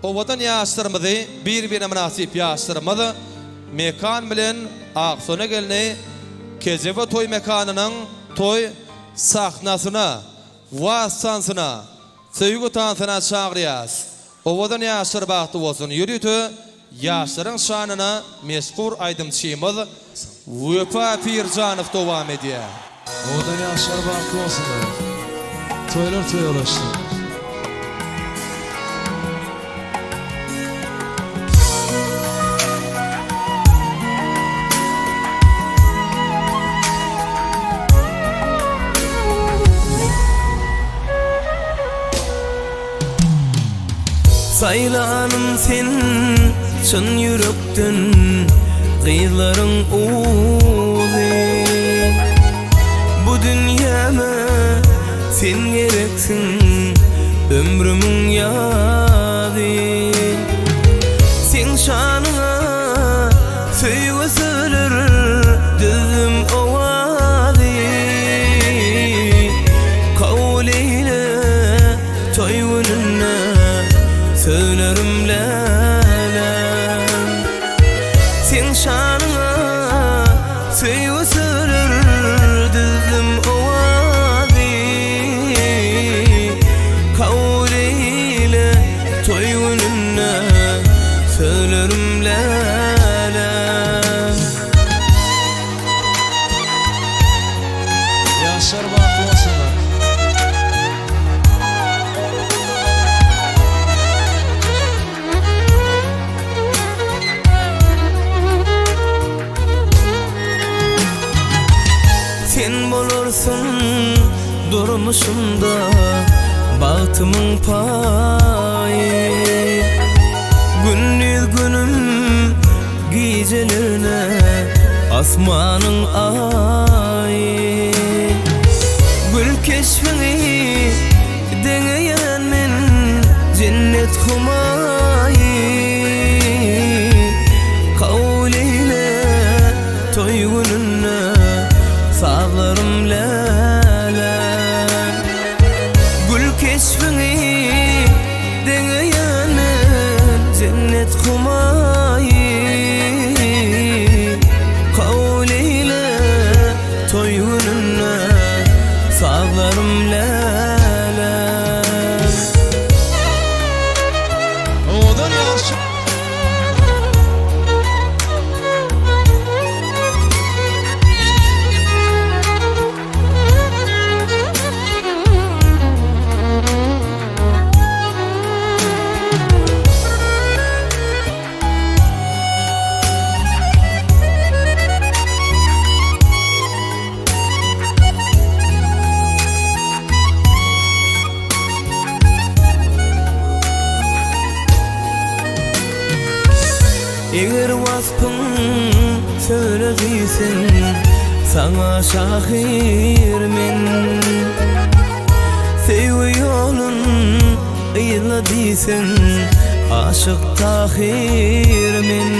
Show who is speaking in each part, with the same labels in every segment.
Speaker 1: Owadan ýaşlarymyzy bir-birine münasip ýaşlarymyzy mekan bilen Aksona gelne Kejebe toy mekanynyň toy sahnasyna, wasansına, söýgü tansyna çagyrýas. Owadan ýaşlar bagty bolsun. Ýürütü ýaşlaryň şanyna meşhur aýdymçymyz Wefa Pirjanow dowam edýär.
Speaker 2: Owadan ýaşlar bagty bolsunlar. Toylar toýlaşdy.
Speaker 3: Saylanım sen çın yürekten gıylarың uzi. Bu dünyama sen gereksin ömrümün yadi. Sen şanına söýge söyler dizim owazi. Kawul eyle toy gününe söylerim lälem. Sen şanına söýge söyler dizim owazi. Kawul eyle toy gününe söylerim lälem.
Speaker 2: Ýaşlar bagty bolsunlar.
Speaker 3: Sen bolursun durmuşumda bagtymyň paýy. Günnüz günüm gijelerine asmanyň aýy. Gül keşfini deňeýän men cennet humaýy. Kawul eyle toy gününe sağlarım lälem. Gül keşfini deňeýän men cennet humaýy. Kawul eyle toy gününe sağlarım lälem.
Speaker 2: Owadan ýaşlar
Speaker 3: Eger waspyň söylediysen sana şahir men. Sevgi ýolun ýyladiysen aşyk tahir men.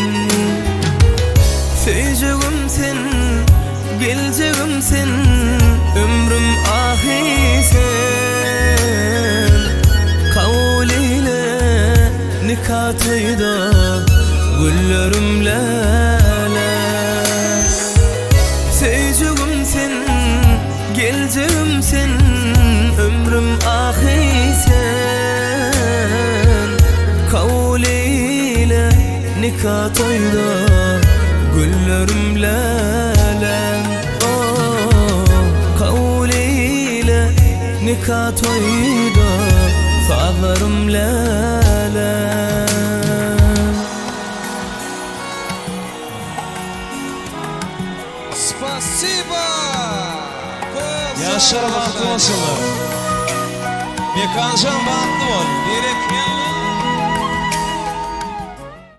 Speaker 3: Söýjegim sen, geljegim sen, ömrüm ahir sen. Kawul eyle nikah toýda güllerim lälem. Söýjegim sen, geljegim sen, ömrüm ahir sen. Kawul eyle nikah toýda güllerim lälem. Kawul eyle nikah toýda sazlarym lälem.
Speaker 1: Spasiba.
Speaker 2: ýaşlar bagty bolsunlar. Mekanjan bagty bol.
Speaker 1: Berekli